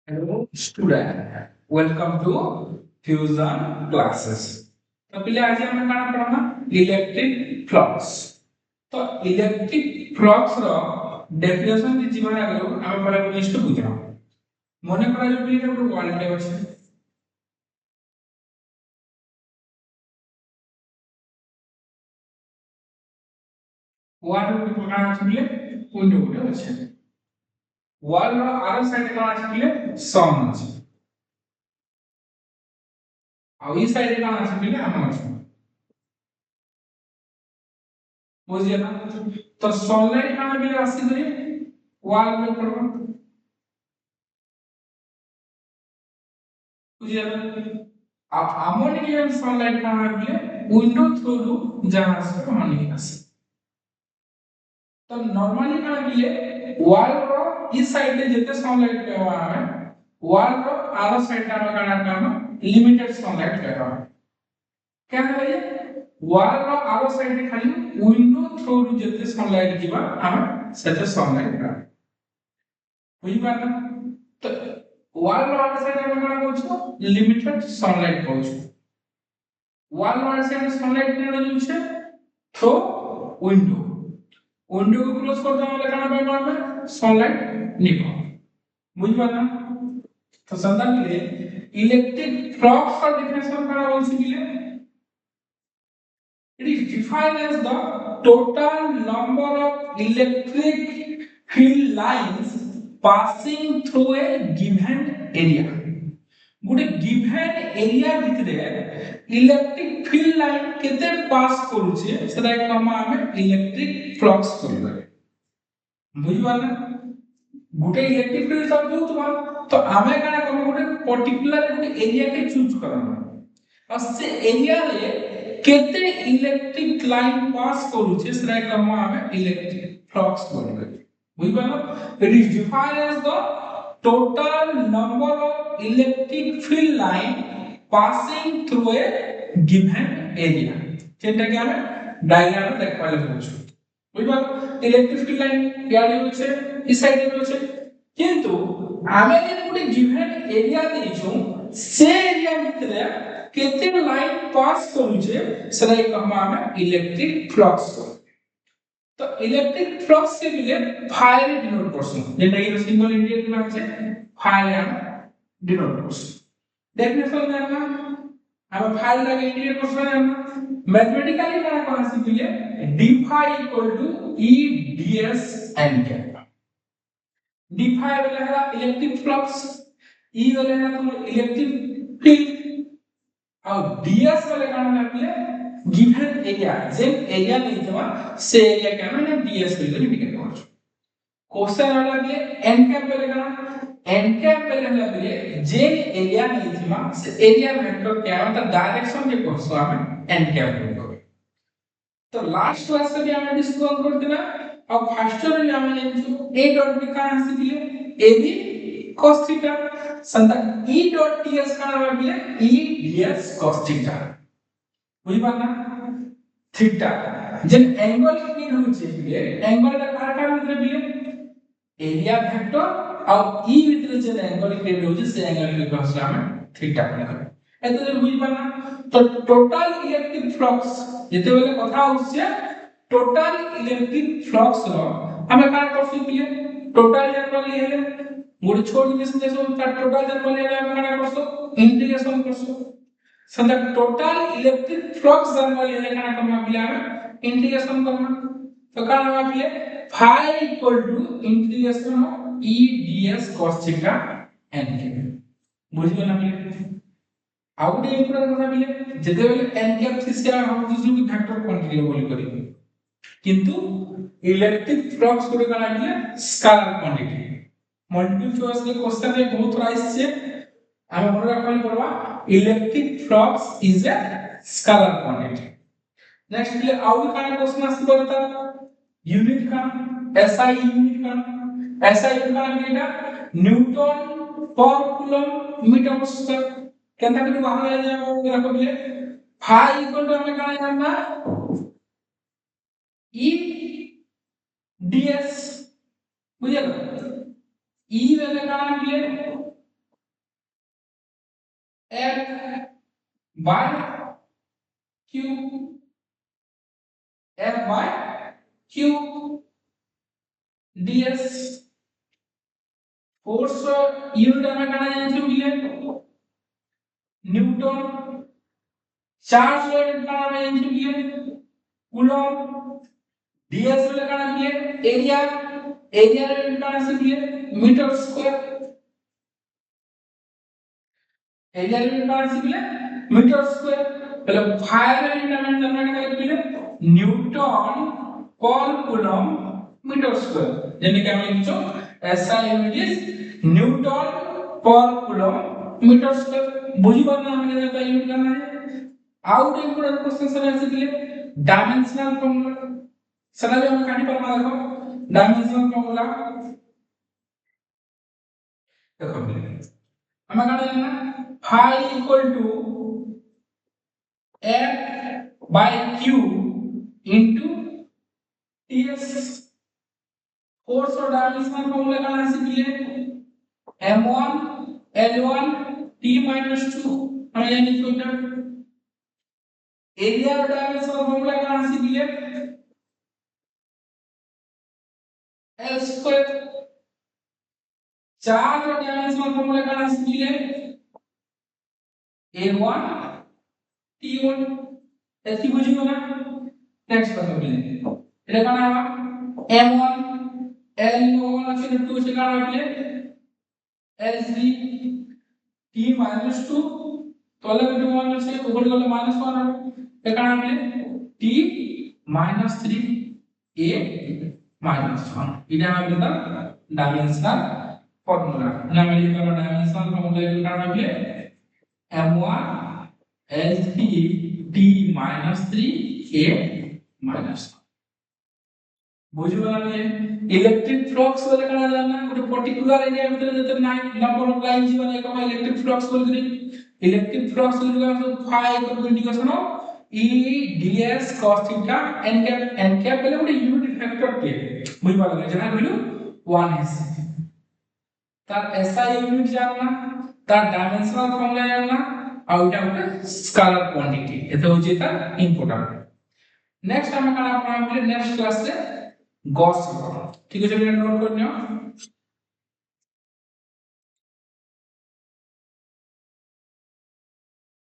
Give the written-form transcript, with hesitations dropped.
Hello student, welcome to fusion classes. तो पहले आज हम काना पढ़ना इलेक्ट्रिक फ्लक्स. तो इलेक्ट्रिक फ्लक्स रो डेफिनेशन जे जीवन आगरो हम पहले निष्ठ बुझा. मने करा जो बिटा गुड वर्ल्ड टे अछि. वर्ल्ड के काना अछि विंडो गुड अछि. वर्ल्ड रो आर साइड काना अछि सन अछि. आ ई साइड काना अछि हम अछि. बुझिए ना. तो सनलाइट काना बिले आसी करी वॉल पे पड़ो. बुझिए ना. अब हमने के सनलाइट काना बिले विंडो थ्रू जहां से हमने आसी. तो नॉर्मली काना बिले वॉल रो इस साइड ले जेते सनलाइट पे आवे वॉल रो आर साइड का काना काम लिमिटेड सनलाइट पे आवे. क्या है ये वॉल रो आर साइड रे खाली विंडो थ्रू जेते सनलाइट जीवा हम सेते सनलाइट का बुझी पाता. तो wall ର ଆର ସାଇଡ୍ ଆମେ କଣ କହୁଛୁ ଲିମିଟେଡ୍ ସନଲାଇଟ୍ କହୁଛୁ. wall ର ଆର ସାଇଡ୍ ସନଲାଇଟ୍ କେନ ଯାଉଛି थ्रू विंडो. विंडो को क्लोज कर दो मतलब कहां पे पावे सनलाइट निको. बुझ पाता. तो संदर्भ के इलेक्ट्रिक फ्लक्स का डेफिनेशन करा बोलছি कि it is defined as the total number of electric field lines passing through a given area. गोटे गिवन एरिया भितरे इलेक्ट्रिक फील्ड लाइन केते पास करूचे सेटा कम आमे इलेक्ट्रिक फ्लक्स कहबे. बुझिबा ना. गोटे इलेक्ट्रिक फील्ड सब जोतबा तो आमे काना कम गोटे पर्टिकुलर गोटे एरिया के चूज करना. और से एरिया रे केते इलेक्ट्रिक लाइन पास करूचे सेटा कम आमे इलेक्ट्रिक फ्लक्स कहबे. बुझिबा ना. It is defined as the total number of electric field line passing through a given area. যেটা কি আমি ডায়াগ্রামে দেখাইলে বলছি. বুঝবা ইলেকট্রিক ফিল্ড লাইন ইয়ারে হচ্ছে এই সাইডে রয়েছে. কিন্তু আমি যে ଗୋଟେ given area ଦେଇଛୁ ସେ এরিয়া ভিতরে কেতে লাইন পাস କରୁଛେ সেটা কহমা ଆମେ ইলেকট্রিক ফ্লাক্স. तो इलेक्ट्रिक फ्लक्स के लिए फायर डिनोट करसु जेटा कि सिंगल इंडिकेटर नाम से फायर डिनोट करसु. डेफिनेशन जानना हम फायर लगे इंडिकेट करसु जानना मैथमेटिकली क्या कहा सीखिए d phi equal to e ds n cap. d phi वाला है इलेक्ट्रिक फ्लक्स, e वाला है तो इलेक्ट्रिक फील्ड और ds वाले का नाम है गिवन एरिया. जे एरिया नहीं जमा से एरिया क्या है ds बोल इंडिकेट करछ. क्वेश्चन वाला भी n कैप वाले का n कैप वाले वाला भी जे एरिया नहीं जमा से एरिया वेक्टर क्या है मतलब डायरेक्शन के कोर्स हमें n कैप बोल. तो लास्ट क्लास में हमें डिस्कस करते ना. अब फर्स्ट में हमें जानछु a डॉट b का सीखले ab cos थीटा संता e डॉट ds का नाम है e ds cos थीटा. बुझी पाना थीटा जे एंगल की होचे बिले एंगल का काटा भीतर बिले एरिया वेक्टर और ई भीतर जे एंगल क्रिएट होचे से एंगल के कहला हम थीटा कहै. एतो जे बुझी पाना. तो टोटल इलेक्ट्रिक फ्लक्स जेते बेले कथा होचे टोटल इलेक्ट्रिक फ्लक्स रो हमें का करसु बिले टोटल जनरल हेले मोर छोड़ जिनिस जैसे टोटल जनरल हेले हमें का करसु इंटीग्रेशन करसु. So the total electric flux general ये लेना करना बिले हमें इंटीग्रेशन करना. तो क्या होगा बिले phi equal to integration of e ds cos theta n के. बुझियो ना बिले. आउट इम्पोर्टेंट কথা बिले जेते बेले n कैप थी हम दूसरी की वेक्टर क्वांटिटी बोली करिवे. किंतु इलेक्ट्रिक फ्लक्स को कहना बिले स्केलर क्वांटिटी. मल्टीपल चॉइस के क्वेश्चन रे बहुत राइस छे हमें मन रखनी पड़वा electric flux is a scalar quantity. Next ले आउट का क्वेश्चन आसी बता यूनिट का एसआई यूनिट का एसआई यूनिट का बेटा न्यूटन पर कूलम मीटर स्क्वायर केनता के बाहर आ जाए रखो बिले फाई इक्वल टू हमें का जानना ई डीएस. बुझे ना ई वाला का बिले by q, F by q ds। Force unit हमें कहना जाने मिले न्यूटन, चार्ज यूनिट का हमें जाने मिले कूलम, ds यूनिट का मिले एरिया, एरिया यूनिट का मिले मीटर स्क्वायर, एरिया यूनिट का मिले मीटर स्क्वायर। मतलब फायर यूनिट हमें जानना मिले न्यूटन पर कूलम मीटर स्क्वायर। यानी कि हमें लिखो ऐसा यूनिट इज न्यूटन पर कूलम मीटर स्क्वायर। बुझी पाना हमें ऐसा यूनिट करना है। आउट इंपोर्टेंट क्वेश्चन सब ऐसे दिए डायमेंशनल फार्मूला सदा भी हमें काटी पर देखो डायमेंशनल फार्मूला देखो हमें कहना है ना phi equal to f by q into ts। Force और डायमेंशनल फार्मूला कहना सीखिए m1 l1 t minus 2 हमें यानी छोटा एरिया और डायमेंशनल फार्मूला कहना सीखिए l स्क्वायर। चार्ज और डायमेंशनल फार्मूला कहना सीखिए a1 t1 ऐसी बुझियो ना। नेक्स्ट क्वेश्चन मिले এটা কানা m1 l1 আছে 2 से কানা মিলে l3 t minus 2 তলে বিটু 1 আছে উপরে গেলে -1 হবে এটা কানা মিলে t minus 3 a minus 1 এটা হবে তার ডাইমেনশনাল ফর্মুলা। না আমি লিখব ডাইমেনশনাল ফর্মুলা এর কারণে মিলে m1 l3 t minus 3 a minus 1 বুঝিবা না ইলেকট্রিক ফ্লাক্স বলে কানা জানা ଗୋଟେ পার্টিকুলার এরিয়া ভিতরে যেতে নাই নম্বর অফ লাইন জীবন এক ইলেকট্রিক ফ্লাক্স বলি করি ইলেকট্রিক ফ্লাক্স বলি আমরা phi equal to integration of e ds cos theta n cap বলে ଗୋଟେ यूनिट फैक्टर কে বুঝিবা লাগে যাহা কইলো 1 is তার SI यूनिट জাননা তার ডাইমেনশনাল ফর্মুলা জাননা আর ওটা একটা স্কেলার কোয়ান্টিটি এটা হচ্ছে তার ইম্পর্টেন্ট। नेक्स्ट हम काना पढ़ा नेक्स्ट क्लास से गॉस लॉ। ठीक है, चलिए नोट कर लियो।